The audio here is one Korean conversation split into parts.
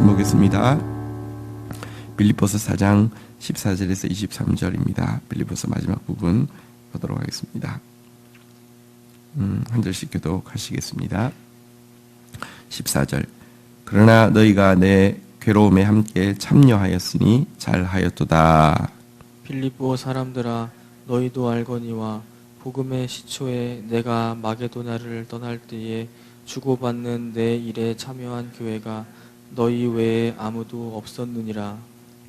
말씀 보겠습니다. 빌립보서 4장 14절에서 23절입니다. 빌립보서 마지막 부분 보도록 하겠습니다. 한 절씩 교독하시겠습니다. 14절. 그러나 너희가 내 괴로움에 함께 참여하였으니 잘하였도다. 빌립보 사람들아, 너희도 알거니와 복음의 시초에 내가 마게도냐를 떠날 때에 주고받는 내 일에 참여한 교회가 너희 외에 아무도 없었느니라.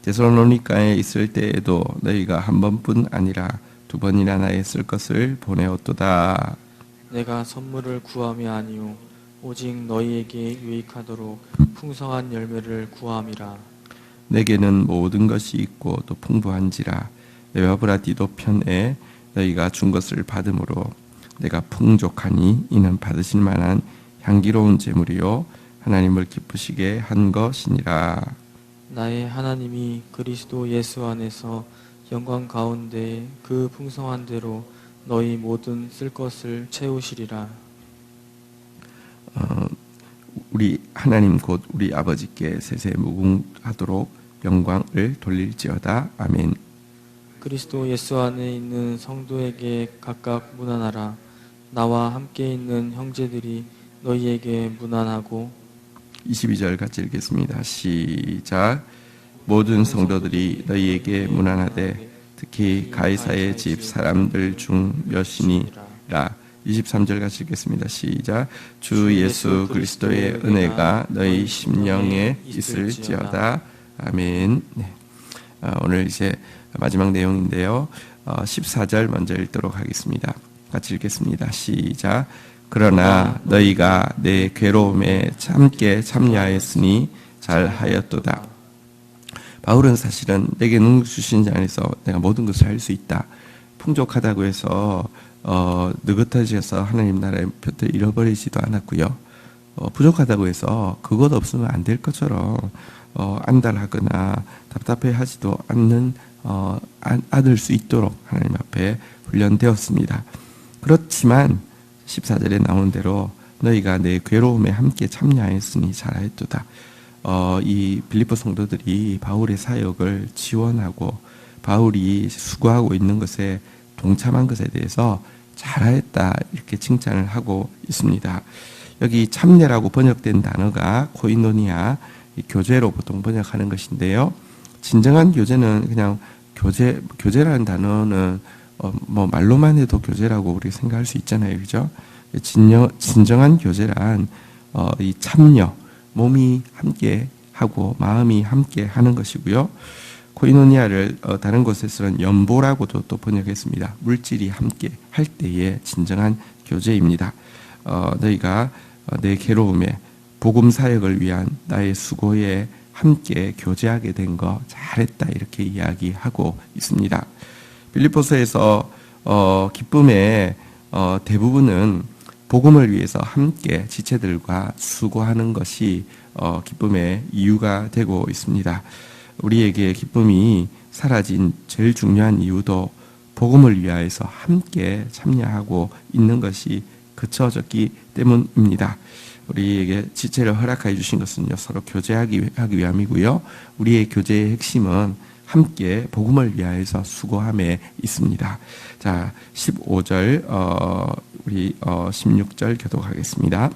데살로니가에 있을 때에도 너희가 한 번뿐 아니라 두 번이나 나의 쓸 것을 보내었도다. 내가 선물을 구함이 아니요 오직 너희에게 유익하도록 풍성한 열매를 구함이라. 내게는 모든 것이 있고 또 풍부한지라 에바브라디도 편에 너희가 준 것을 받음으로 내가 풍족하니 이는 받으실 만한 향기로운 제물이요 하나님을 기쁘시게 한 것이니라. 나의 하나님이 그리스도 예수 안에서 영광 가운데 그 풍성한 대로 너희 모든 쓸 것을 채우시리라. 우리 하나님 곧 우리 아버지께 세세 무궁하도록 영광을 돌릴지어다. 아멘. 그리스도 예수 안에 있는 성도에게 각각 문안하라. 나와 함께 있는 형제들이 너희에게 문안하고. 22절 같이 읽겠습니다. 시작. 모든 성도들이 너희에게 문안하되 특히 가이사의 집 사람들 중 몇이니라. 23절 같이 읽겠습니다. 시작. 주 예수 그리스도의 은혜가 너희 심령에 있을지어다. 아멘. 네. 오늘 이제 마지막 내용인데요. 14절 먼저 읽도록 하겠습니다. 같이 읽겠습니다. 시작. 그러나 너희가 내 괴로움에 함께 참여하였으니 잘하였도다. 바울은 사실은 내게 능력 주신 자 안에서 내가 모든 것을 할 수 있다. 풍족하다고 해서 느긋해져서 하나님 나라의 표를 잃어버리지도 않았고요. 부족하다고 해서 그것 없으면 안 될 것처럼 안달하거나 답답해하지도 않는 않을 수 있도록 하나님 앞에 훈련되었습니다. 그렇지만 14절에 나오는 대로 너희가 내 괴로움에 함께 참여하였으니 잘하였도다. 이 빌립보 성도들이 바울의 사역을 지원하고 바울이 수고하고 있는 것에 동참한 것에 대해서 잘하였다 이렇게 칭찬을 하고 있습니다. 여기 참여라고 번역된 단어가 코이노니아 교제로 보통 번역하는 것인데요. 진정한 교제는 그냥 교제라는 단어는 뭐 말로만 해도 교제라고 우리 생각할 수 있잖아요, 그죠? 진정한 교제란 이 참여, 몸이 함께 하고 마음이 함께 하는 것이고요. 코이노니아를 다른 곳에서는 연보라고도 또 번역했습니다. 물질이 함께 할 때의 진정한 교제입니다. 너희가 내 괴로움에 복음 사역을 위한 나의 수고에 함께 교제하게 된 거 잘했다 이렇게 이야기하고 있습니다. 빌립보서에서 기쁨의 대부분은 복음을 위해서 함께 지체들과 수고하는 것이 기쁨의 이유가 되고 있습니다. 우리에게 기쁨이 사라진 제일 중요한 이유도 복음을 위하여서 함께 참여하고 있는 것이 그쳐졌기 때문입니다. 우리에게 지체를 허락해 주신 것은요, 서로 교제하기 위함이고요. 우리의 교제의 핵심은 함께 복음을 위하여서 수고함에 있습니다. 자, 15절 우리 16절 교독하겠습니다.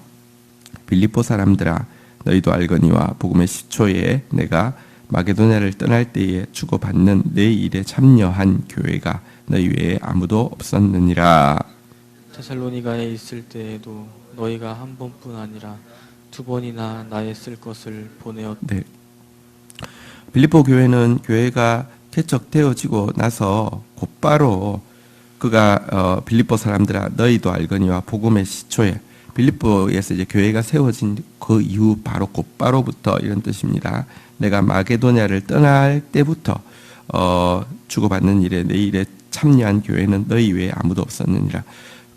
빌립보 사람들아, 너희도 알거니와 복음의 시초에 내가 마게도냐를 떠날 때에 주고받는 내 일에 참여한 교회가 너희 외에 아무도 없었느니라. 데살로니가에 있을 때에도 너희가 한 번뿐 아니라 두 번이나 나의 쓸 것을 보내었다. 네. 빌립보 교회는 교회가 개척되어지고 나서 곧바로 그가 빌립보 사람들아 너희도 알거니와 복음의 시초에 빌립보에서 이제 교회가 세워진 그 이후 바로 곧바로부터 이런 뜻입니다. 내가 마게도냐를 떠날 때부터 주고받는 일에 내 일에 참여한 교회는 너희 외에 아무도 없었느니라.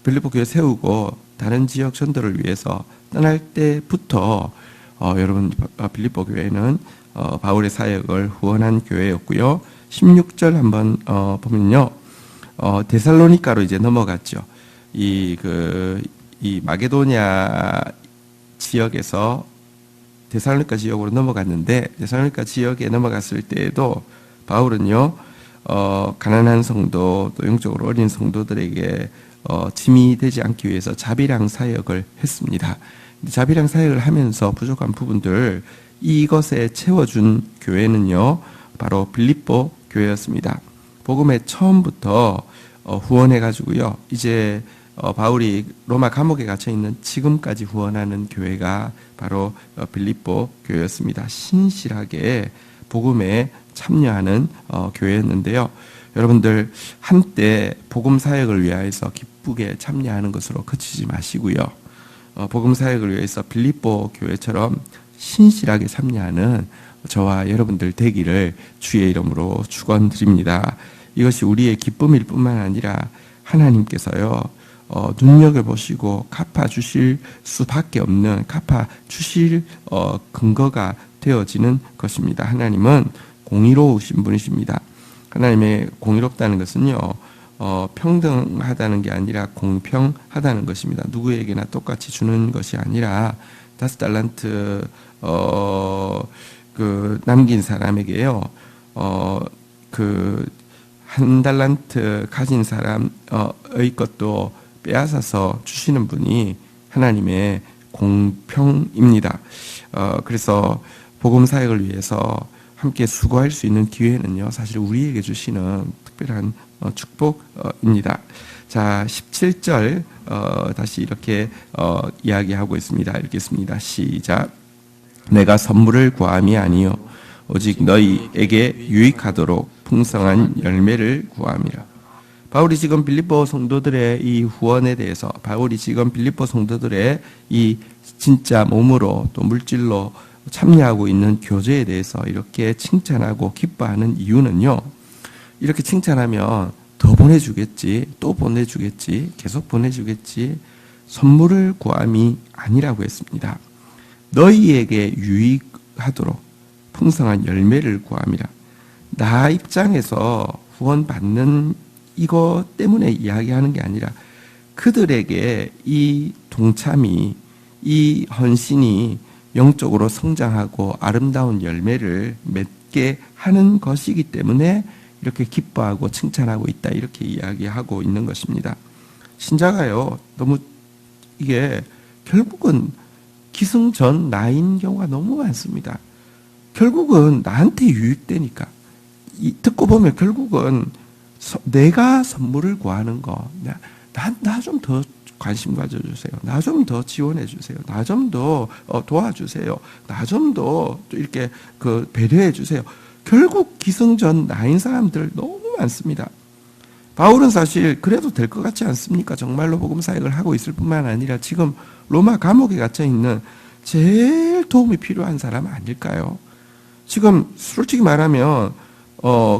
빌립보 교회 세우고 다른 지역 전도를 위해서 떠날 때부터 여러분 빌립보 교회는 바울의 사역을 후원한 교회였고요. 16절 한번 보면요. 데살로니가로 이제 넘어갔죠. 이 마게도냐 지역에서 데살로니가 지역으로 넘어갔는데 데살로니가 지역에 넘어갔을 때에도 바울은요 가난한 성도 또 영적으로 어린 성도들에게 짐이 되지 않기 위해서 자비랑 사역을 했습니다. 자비랑 사역을 하면서 부족한 부분들 이것에 채워준 교회는요 바로 빌립보 교회였습니다. 복음의 처음부터 후원해가지고요 이제 바울이 로마 감옥에 갇혀 있는 지금까지 후원하는 교회가 바로 빌립보 교회였습니다. 신실하게 복음에 참여하는 교회였는데요. 여러분들 한때 복음 사역을 위하여서 기쁘게 참여하는 것으로 그치지 마시고요. 복음 사역을 위해서 빌립보 교회처럼 신실하게 참여하는 저와 여러분들 되기를 주의 이름으로 축원드립니다. 이것이 우리의 기쁨일 뿐만 아니라 하나님께서요 눈여겨보시고 갚아주실 수밖에 없는 갚아주실 근거가 되어지는 것입니다. 하나님은 공의로우신 분이십니다. 하나님의 공의롭다는 것은요 평등하다는 게 아니라 공평하다는 것입니다. 누구에게나 똑같이 주는 것이 아니라 5달란트 남긴 사람에게요 한 달란트 가진 사람의 것도 빼앗아서 주시는 분이 하나님의 공평입니다. 그래서 복음 사역을 위해서 함께 수고할 수 있는 기회는요 사실 우리에게 주시는 특별한 축복입니다. 자 17절 다시 이렇게 이야기하고 있습니다. 읽겠습니다. 시작. 내가 선물을 구함이 아니요 오직 너희에게 유익하도록 풍성한 열매를 구함이라. 바울이 지금 빌립보 성도들의 이 후원에 대해서 바울이 지금 빌립보 성도들의 이 진짜 몸으로 또 물질로 참여하고 있는 교제에 대해서 이렇게 칭찬하고 기뻐하는 이유는요. 이렇게 칭찬하면 더 보내주겠지, 또 보내주겠지, 계속 보내주겠지. 선물을 구함이 아니라고 했습니다. 너희에게 유익하도록 풍성한 열매를 구함이라. 나 입장에서 후원받는 이거 때문에 이야기하는 게 아니라 그들에게 이 동참이, 이 헌신이 영적으로 성장하고 아름다운 열매를 맺게 하는 것이기 때문에 이렇게 기뻐하고 칭찬하고 있다 이렇게 이야기하고 있는 것입니다. 신자가요 너무 이게 결국은 기승전나인 경우가 너무 많습니다. 결국은 나한테 유익되니까 듣고 보면 결국은 내가 선물을 구하는 거, 나 좀 더 관심 가져주세요. 나 좀 더 지원해 주세요. 나 좀 더 도와주세요. 나 좀 더 이렇게 배려해 주세요. 결국 기승전나인 사람들 너무 많습니다. 바울은 사실 그래도 될 것 같지 않습니까? 정말로 복음 사역을 하고 있을 뿐만 아니라 지금 로마 감옥에 갇혀 있는 제일 도움이 필요한 사람 아닐까요? 지금 솔직히 말하면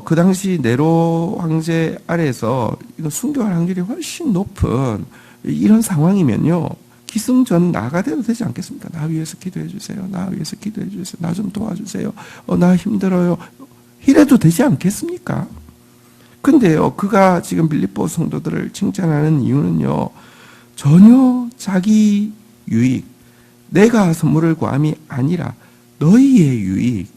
그 당시 네로 황제 아래에서 이거 순교할 확률이 훨씬 높은 이런 상황이면요. 기승전나가 돼도 되지 않겠습니까? 나 위해서 기도해 주세요. 나 위해서 기도해 주세요. 나 좀 도와주세요. 나 힘들어요. 이래도 되지 않겠습니까? 근데요, 그가 지금 빌립보 성도들을 칭찬하는 이유는요, 전혀 자기 유익, 내가 선물을 구함이 아니라 너희의 유익,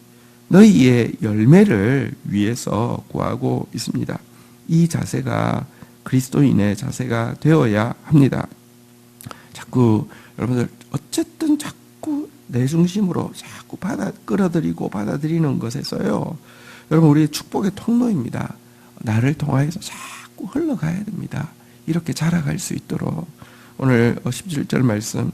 너희의 열매를 위해서 구하고 있습니다. 이 자세가 그리스도인의 자세가 되어야 합니다. 자꾸 여러분들 어쨌든 자꾸 내 중심으로 자꾸 끌어들이고 받아들이는 것에서요. 여러분 우리 축복의 통로입니다. 나를 통하여서 자꾸 흘러가야 됩니다. 이렇게 자라갈 수 있도록 오늘 17절 말씀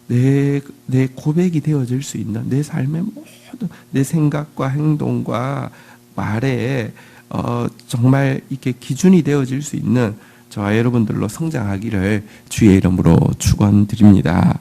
내 고백이 되어질 수 있는 내 삶의 모든 내 생각과 행동과 말에 정말 이렇게 기준이 되어질 수 있는 저와 여러분들로 성장하기를 주의 이름으로 축원드립니다.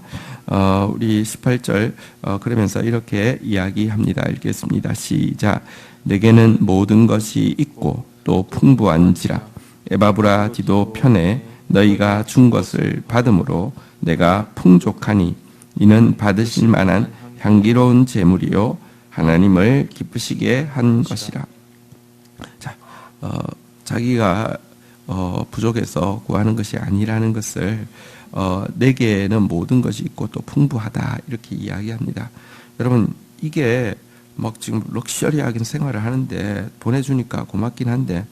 우리 18절 그러면서 이렇게 이야기합니다. 읽겠습니다. 시작. 내게는 모든 것이 있고 또 풍부한지라 에바브라 디도 편에 너희가 준 것을 받음으로 내가 풍족하니 이는 받으실 만한 향기로운 제물이요 하나님을 기쁘시게 한 것이라. 자, 자기가 부족해서 구하는 것이 아니라는 것을 내게는 모든 것이 있고 또 풍부하다 이렇게 이야기합니다. 여러분 이게 막 지금 럭셔리하게 생활을 하는데 보내주니까 고맙긴 한데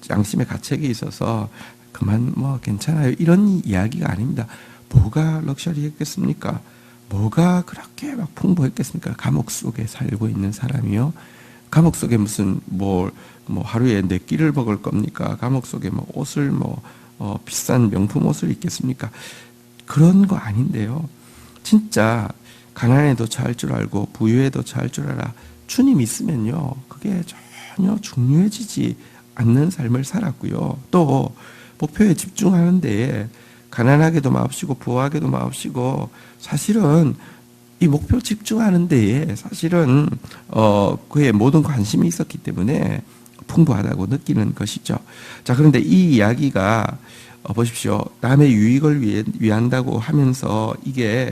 양심의 가책이 있어서 그만 뭐 괜찮아요 이런 이야기가 아닙니다. 뭐가 럭셔리했겠습니까? 뭐가 그렇게 막 풍부했겠습니까? 감옥 속에 살고 있는 사람이요. 감옥 속에 무슨 뭐 하루에 4끼를 먹을 겁니까? 감옥 속에 뭐 옷을 비싼 명품 옷을 입겠습니까? 그런 거 아닌데요. 진짜 가난에도 처할 줄 알고 부유에도 처할 줄 알아. 주님 있으면요. 그게 전혀 중요해지지 않는 삶을 살았고요. 또 목표에 집중하는 데에 가난하게도 마옵시고 부하게도 마옵시고 사실은 이 목표 집중하는 데에 사실은 그의 모든 관심이 있었기 때문에 풍부하다고 느끼는 것이죠. 자, 그런데 이 이야기가 보십시오. 남의 유익을 위한다고 하면서 이게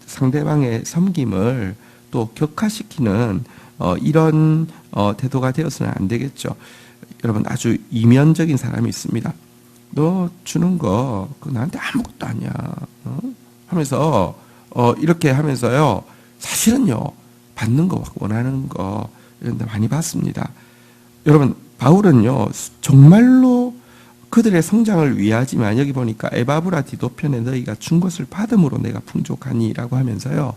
상대방의 섬김을 또 격화시키는 이런 태도가 되어서는 안 되겠죠. 여러분 아주 이면적인 사람이 있습니다. 너 주는 거 그거 나한테 아무것도 아니야. 하면서 이렇게 하면서요. 사실은요. 받는 거 원하는 거 이런 데 많이 받습니다. 여러분 바울은요. 정말로 그들의 성장을 위하지만 여기 보니까 에바브라디도 편에 너희가 준 것을 받음으로 내가 풍족하니라고 하면서요.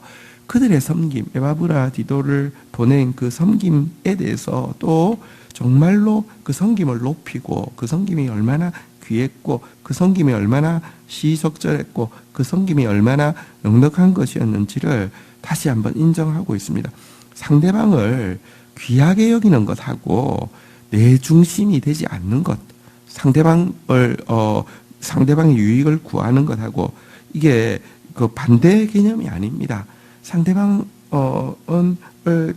그들의 섬김, 에바브라디도를 보낸 그 섬김에 대해서 또 정말로 그 섬김을 높이고 그 섬김이 얼마나 귀했고 그 섬김이 얼마나 시의적절했고 그 섬김이 얼마나 넉넉한 것이었는지를 다시 한번 인정하고 있습니다. 상대방을 귀하게 여기는 것하고 내 중심이 되지 않는 것, 상대방의 유익을 구하는 것하고 이게 그 반대 개념이 아닙니다. 상대방을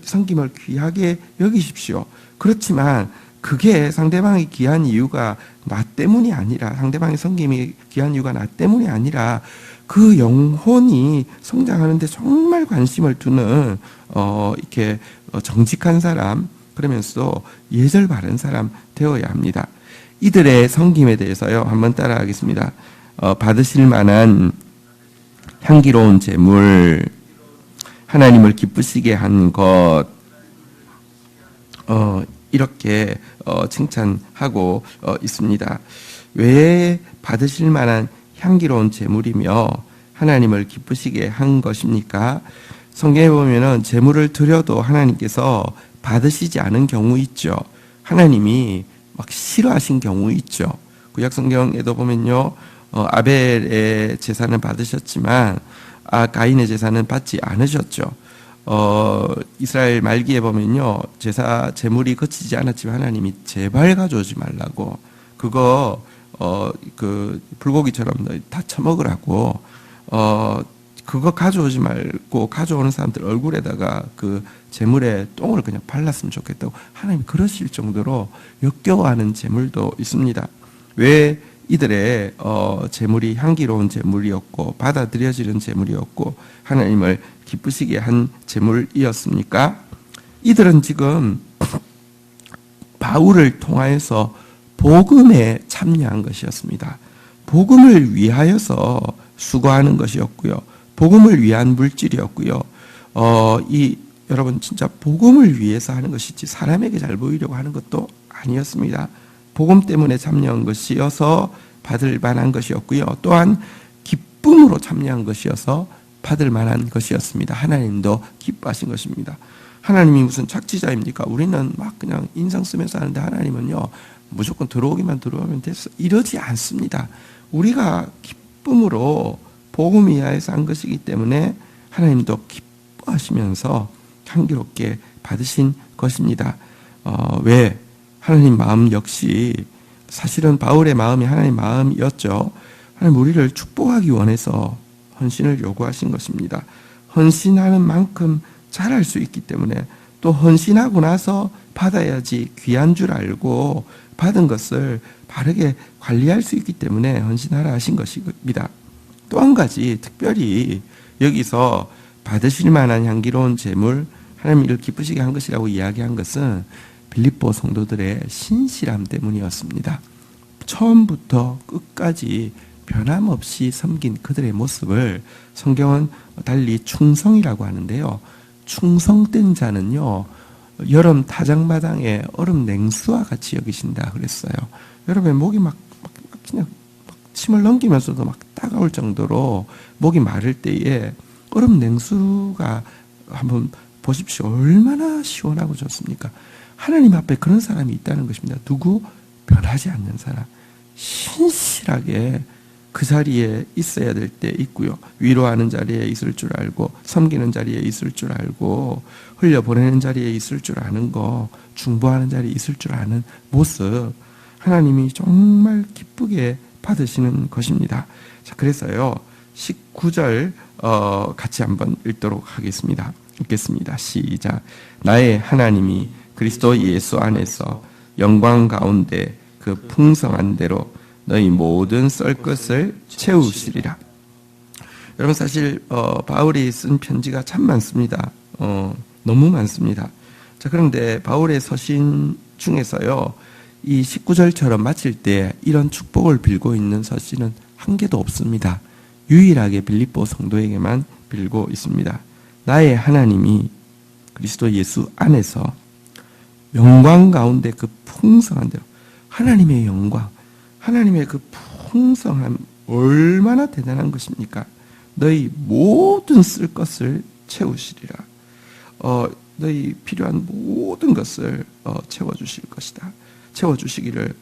섬김을 귀하게 여기십시오. 그렇지만 그게 상대방이 귀한 이유가 나 때문이 아니라 상대방의 섬김이 귀한 이유가 나 때문이 아니라 그 영혼이 성장하는데 정말 관심을 두는 이렇게 정직한 사람 그러면서 예절 바른 사람 되어야 합니다. 이들의 섬김에 대해서요 한번 따라하겠습니다. 받으실 만한 향기로운 제물, 하나님을 기쁘시게 한 것, 이렇게 칭찬하고 있습니다. 왜 받으실 만한 향기로운 제물이며 하나님을 기쁘시게 한 것입니까? 성경에 보면은 제물을 드려도 하나님께서 받으시지 않은 경우 있죠. 하나님이 막 싫어하신 경우 있죠. 구약 성경에도 보면요, 아벨의 제사는 받으셨지만 가인의 제사는 받지 않으셨죠. 이스라엘 말기에 보면요, 제물이 거치지 않았지만 하나님이 제발 가져오지 말라고, 그거 그 불고기처럼 다 처먹으라고, 그거 가져오지 말고 가져오는 사람들 얼굴에다가 그 제물에 똥을 그냥 발랐으면 좋겠다고 하나님이 그러실 정도로 역겨워하는 제물도 있습니다. 왜 이들의 제물이 향기로운 제물이었고 받아들여지는 제물이었고 하나님을 기쁘시게 한 제물이었습니까? 이들은 지금 바울을 통하여서 복음에 참여한 것이었습니다. 복음을 위하여서 수고하는 것이었고요. 복음을 위한 물질이었고요. 여러분 진짜 복음을 위해서 하는 것이지 사람에게 잘 보이려고 하는 것도 아니었습니다. 복음 때문에 참여한 것이어서 받을 만한 것이었고요. 또한 기쁨으로 참여한 것이어서 받을 만한 것이었습니다. 하나님도 기뻐하신 것입니다. 하나님이 무슨 착취자입니까? 우리는 막 그냥 인상 쓰면서 하는데 하나님은요 무조건 들어오면 됐어 이러지 않습니다. 우리가 기쁨으로 복음 이하에서 한 것이기 때문에 하나님도 기뻐하시면서 향기롭게 받으신 것입니다. 왜? 하나님 마음 역시 사실은 바울의 마음이 하나님 마음이었죠. 하나님 우리를 축복하기 원해서 헌신을 요구하신 것입니다. 헌신하는 만큼 잘할 수 있기 때문에 또 헌신하고 나서 받아야지 귀한 줄 알고 받은 것을 바르게 관리할 수 있기 때문에 헌신하라 하신 것입니다. 또 한 가지 특별히 여기서 받으실 만한 향기로운 제물 하나님을 기쁘시게 한 것이라고 이야기한 것은 빌립보 성도들의 신실함 때문이었습니다. 처음부터 끝까지 변함없이 섬긴 그들의 모습을 성경은 달리 충성이라고 하는데요. 충성된 자는요, 여름 타작마당에 얼음 냉수와 같이 여기신다 그랬어요. 여름에 목이 그냥 침을 넘기면서도 막 따가울 정도로 목이 마를 때에 얼음 냉수가 한번 보십시오. 얼마나 시원하고 좋습니까? 하나님 앞에 그런 사람이 있다는 것입니다. 누구? 변하지 않는 사람. 신실하게 그 자리에 있어야 될 때 있고요. 위로하는 자리에 있을 줄 알고, 섬기는 자리에 있을 줄 알고, 흘려보내는 자리에 있을 줄 아는 거, 중보하는 자리에 있을 줄 아는 모습, 하나님이 정말 기쁘게 받으시는 것입니다. 자, 그래서요, 19절 같이 한번 읽도록 하겠습니다. 읽겠습니다. 시작. 나의 하나님이 그리스도 예수 안에서 영광 가운데 그 풍성한 대로 너희 모든 썰 것을 채우시리라. 여러분, 사실 바울이 쓴 편지가 참 많습니다. 너무 많습니다. 자, 그런데 바울의 서신 중에서요, 이 19절처럼 마칠 때 이런 축복을 빌고 있는 서신은 한 개도 없습니다. 유일하게 빌립보 성도에게만 빌고 있습니다. 나의 하나님이 그리스도 예수 안에서 영광 가운데 그 풍성한 대로, 하나님의 영광, 하나님의 그 풍성함 얼마나 대단한 것입니까? 너희 모든 쓸 것을 채우시리라. 너희 필요한 모든 것을 채워주실 것이다. 채워주시기를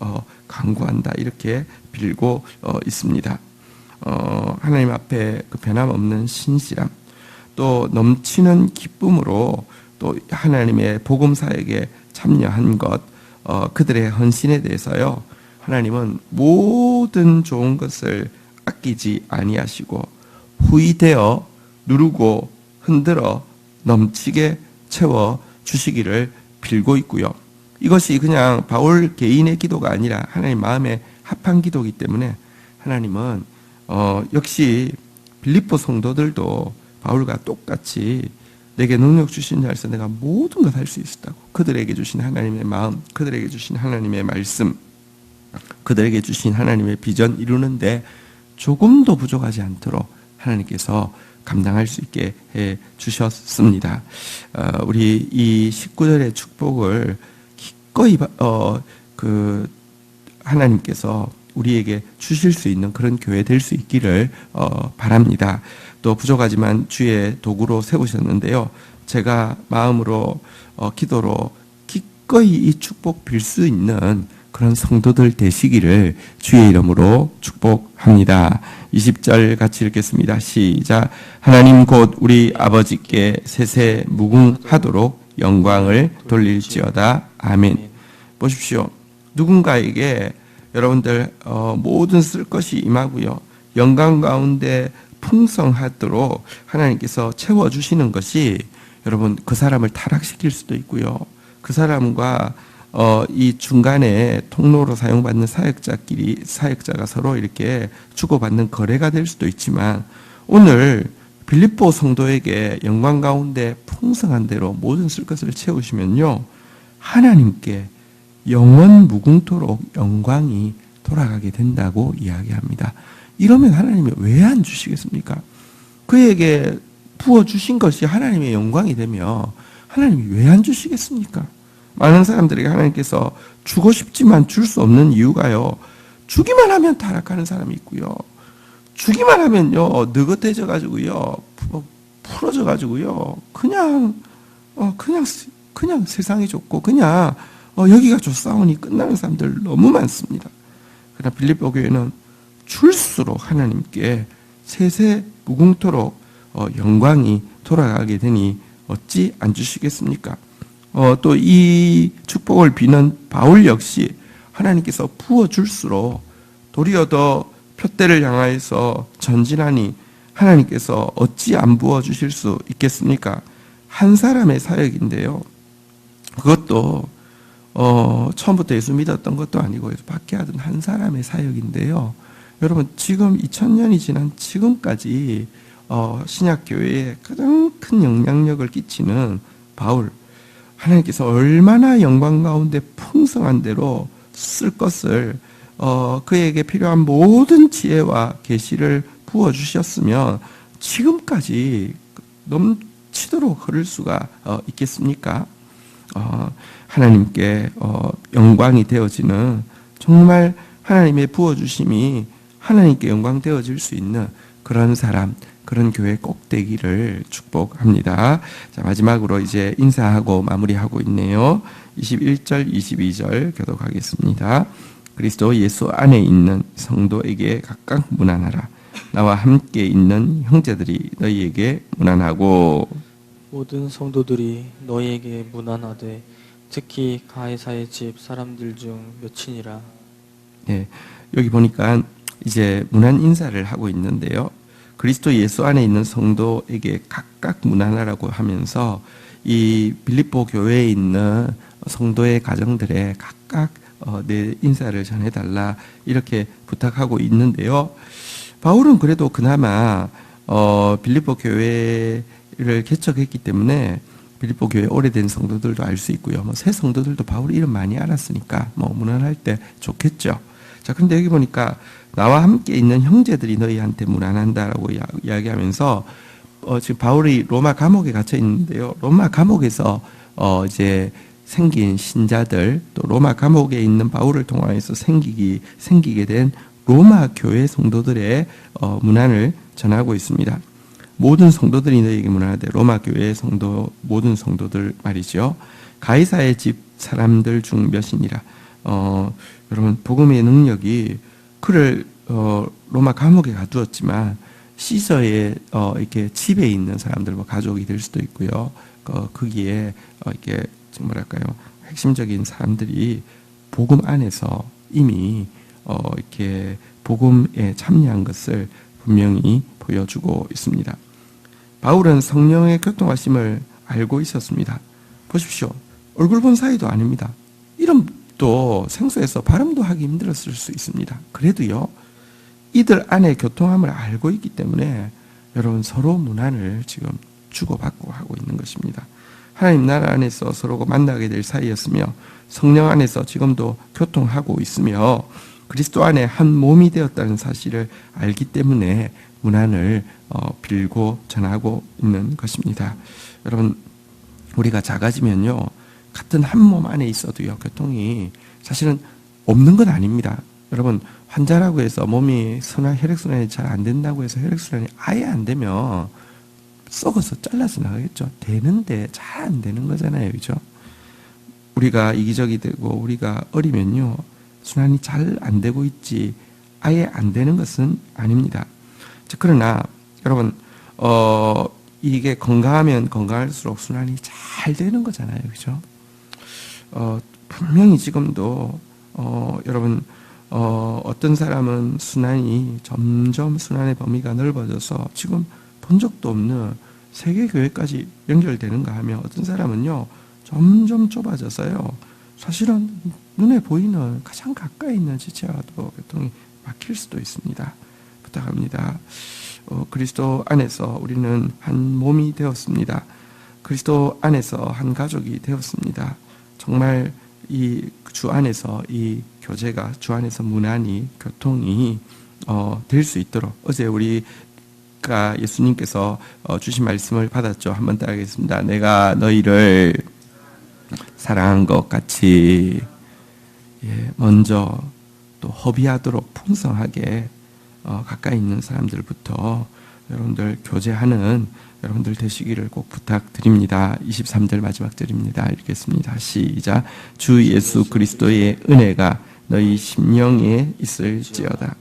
간구한다. 이렇게 빌고 있습니다. 하나님 앞에 그 변함없는 신실함, 또 넘치는 기쁨으로 또 하나님의 복음 사역에 참여한 것, 그들의 헌신에 대해서요, 하나님은 모든 좋은 것을 아끼지 아니하시고 후이되어 누르고 흔들어 넘치게 채워 주시기를 빌고 있고요. 이것이 그냥 바울 개인의 기도가 아니라 하나님 마음에 합한 기도이기 때문에 하나님은 역시 빌립보 성도들도 바울과 똑같이 내게 능력 주신 자에서 내가 모든 것 할 수 있었다고, 그들에게 주신 하나님의 마음, 그들에게 주신 하나님의 말씀, 그들에게 주신 하나님의 비전 이루는데 조금도 부족하지 않도록 하나님께서 감당할 수 있게 해 주셨습니다. 우리 이 19절의 축복을 기꺼이 하나님께서 우리에게 주실 수 있는 그런 교회 될 수 있기를 바랍니다. 또 부족하지만 주의 도구로 세우셨는데요. 제가 마음으로 기도로 기꺼이 이 축복 빌 수 있는 그런 성도들 되시기를 주의 이름으로 축복합니다. 20절 같이 읽겠습니다. 시작. 하나님 곧 우리 아버지께 세세 무궁하도록 영광을 돌릴지어다. 아멘. 보십시오. 누군가에게 여러분들 모든 쓸 것이 임하고요, 영광 가운데 풍성하도록 하나님께서 채워주시는 것이 여러분 그 사람을 타락시킬 수도 있고요, 그 사람과 이 중간에 통로로 사용받는 사역자가 서로 이렇게 주고받는 거래가 될 수도 있지만, 오늘 빌립보 성도에게 영광 가운데 풍성한 대로 모든 쓸 것을 채우시면요, 하나님께 영원 무궁토록 영광이 돌아가게 된다고 이야기합니다. 이러면 하나님이 왜 안 주시겠습니까? 그에게 부어주신 것이 하나님의 영광이 되면 하나님이 왜 안 주시겠습니까? 많은 사람들에게 하나님께서 주고 싶지만 줄 수 없는 이유가요, 주기만 하면 타락하는 사람이 있고요, 주기만 하면요 느긋해져 가지고요, 풀어져 가지고요, 그냥 세상이 좋고 그냥 여기가 좋사오니 끝나는 사람들 너무 많습니다. 그러나 빌립보 교회는 줄수록 하나님께 세세 무궁토록 영광이 돌아가게 되니 어찌 안 주시겠습니까? 또 이 축복을 비는 바울 역시 하나님께서 부어줄수록 도리어 더 표대를 향하여서 전진하니 하나님께서 어찌 안 부어주실 수 있겠습니까? 한 사람의 사역인데요, 그것도 처음부터 예수 믿었던 것도 아니고 박해하던 한 사람의 사역인데요, 여러분 지금 2000년이 지난 지금까지 신약교회에 가장 큰 영향력을 끼치는 바울, 하나님께서 얼마나 영광 가운데 풍성한 대로 쓸 것을 그에게 필요한 모든 지혜와 계시를 부어 주셨으면 지금까지 넘치도록 흐를 수가 있겠습니까? 하나님께 영광이 되어지는, 정말 하나님의 부어주심이 하나님께 영광 되어질 수 있는 그런 사람, 그런 교회 꼭 되기를 축복합니다. 자, 마지막으로 이제 인사하고 마무리하고 있네요. 21절, 22절 교독하겠습니다. 그리스도 예수 안에 있는 성도에게 각각 문안하라. 나와 함께 있는 형제들이 너희에게 문안하고, 모든 성도들이 너희에게 문안하되 특히 가이사의 집 사람들 중 몇이니라. 네, 여기 보니까 이제 문안 인사를 하고 있는데요. 그리스도 예수 안에 있는 성도에게 각각 문안하라고 하면서 이 빌립보 교회에 있는 성도의 가정들에 각각 내 인사를 전해달라 이렇게 부탁하고 있는데요. 바울은 그래도 그나마 빌립보 교회를 개척했기 때문에 빌립보 교회 오래된 성도들도 알 수 있고요. 새 성도들도 바울 이름 많이 알았으니까 문안할 때 좋겠죠. 자, 그런데 여기 보니까 나와 함께 있는 형제들이 너희한테 문안한다라고 이야기하면서 지금 바울이 로마 감옥에 갇혀 있는데요. 로마 감옥에서 이제 생긴 신자들, 또 로마 감옥에 있는 바울을 통하여서 생기게 된 로마 교회 성도들의 문안을 전하고 있습니다. 모든 성도들이 너희에게 문안하되, 로마 교회의 성도, 모든 성도들 말이죠. 가이사의 집 사람들 중 몇이니라. 여러분, 복음의 능력이 그를 로마 감옥에 가두었지만 시저의 이렇게 집에 있는 사람들, 가족이 될 수도 있고요. 거기에 이렇게 뭐랄까요, 핵심적인 사람들이 복음 안에서 이미 이렇게 복음에 참여한 것을 분명히 보여주고 있습니다. 바울은 성령의 교통하심을 알고 있었습니다. 보십시오. 얼굴 본 사이도 아닙니다. 이름도 생소해서 발음도 하기 힘들었을 수 있습니다. 그래도요, 이들 안에 교통함을 알고 있기 때문에 여러분 서로 문안을 지금 주고받고 하고 있는 것입니다. 하나님 나라 안에서 서로가 만나게 될 사이였으며 성령 안에서 지금도 교통하고 있으며 그리스도 안에 한 몸이 되었다는 사실을 알기 때문에 문안을 빌고 전하고 있는 것입니다. 여러분, 우리가 작아지면요, 같은 한 몸 안에 있어도요, 교통이 사실은 없는 건 아닙니다. 여러분, 환자라고 해서 몸이 혈액순환이 잘 안 된다고 해서 혈액순환이 아예 안 되면 썩어서 잘라서 나가겠죠. 되는데 잘 안 되는 거잖아요. 그죠? 우리가 이기적이 되고 우리가 어리면요, 순환이 잘 안 되고 있지 아예 안 되는 것은 아닙니다. 그러나 여러분, 이게 건강하면 건강할수록 순환이 잘 되는 거잖아요. 그죠? 분명히 지금도 여러분, 어떤 사람은 순환이 점점 순환의 범위가 넓어져서 지금 본 적도 없는 세계교회까지 연결되는가 하면, 어떤 사람은요 점점 좁아져서요 사실은 눈에 보이는 가장 가까이 있는 지체와도 교통이 막힐 수도 있습니다. 부탁합니다. 그리스도 안에서 우리는 한 몸이 되었습니다. 그리스도 안에서 한 가족이 되었습니다. 정말 이 주 안에서 이 교제가, 주 안에서 문안이, 교통이 될 수 있도록, 어제 우리가 예수님께서 주신 말씀을 받았죠. 한번 따라하겠습니다. 내가 너희를 사랑한 것 같이 먼저 또 허비하도록 풍성하게 가까이 있는 사람들부터 여러분들 교제하는 여러분들 되시기를 꼭 부탁드립니다. 23절 마지막 절입니다. 읽겠습니다. 시작. 주 예수 그리스도의 은혜가 너희 심령에 있을지어다.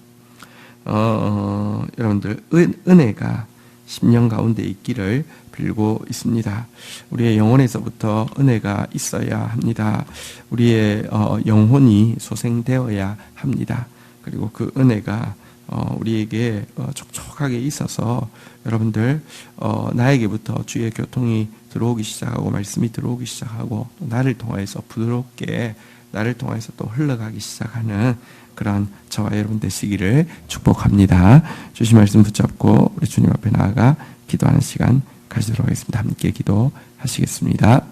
여러분들 은혜가 심령 가운데 있기를 빌고 있습니다. 우리의 영혼에서부터 은혜가 있어야 합니다. 우리의 영혼이 소생되어야 합니다. 그리고 그 은혜가 우리에게 촉촉하게 있어서 여러분들 나에게부터 주의 교통이 들어오기 시작하고 말씀이 들어오기 시작하고 또 나를 통해서 부드럽게 나를 통해서 또 흘러가기 시작하는 그런 저와 여러분 되시기를 축복합니다. 주신 말씀 붙잡고 우리 주님 앞에 나아가 기도하는 시간 가지도록 하겠습니다. 함께 기도하시겠습니다.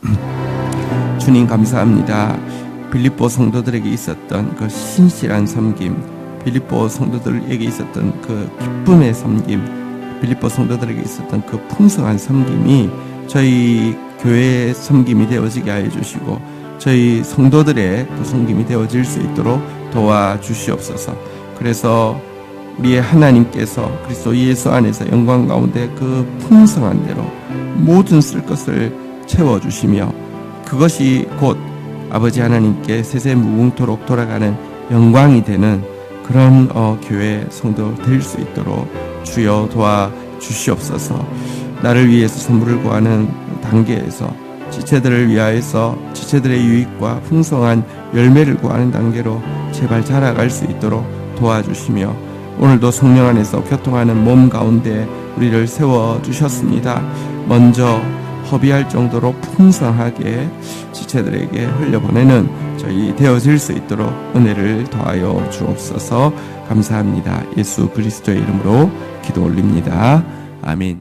주님 감사합니다. 빌립보 성도들에게 있었던 그 신실한 섬김, 빌립보 성도들에게 있었던 그 기쁨의 섬김, 빌립보 성도들에게 있었던 그 풍성한 섬김이 저희 교회의 섬김이 되어지게 하여 주시고 저희 성도들의 또 섬김이 되어질 수 있도록 도와주시옵소서. 그래서 우리의 하나님께서 그리스도 예수 안에서 영광 가운데 그 풍성한 대로 모든 쓸 것을 채워주시며 그것이 곧 아버지 하나님께 세세 무궁토록 돌아가는 영광이 되는 그런 교회 성도 될 수 있도록 주여 도와주시옵소서. 나를 위해서 선물을 구하는 단계에서 지체들을 위하여서 지체들의 유익과 풍성한 열매를 구하는 단계로 제발 자라갈 수 있도록 도와주시며 오늘도 성령 안에서 교통하는 몸 가운데 우리를 세워주셨습니다. 먼저 허비할 정도로 풍성하게 지체들에게 흘려보내는 저희 되어질 수 있도록 은혜를 더하여 주옵소서. 감사합니다. 예수 그리스도의 이름으로 기도 올립니다. 아멘.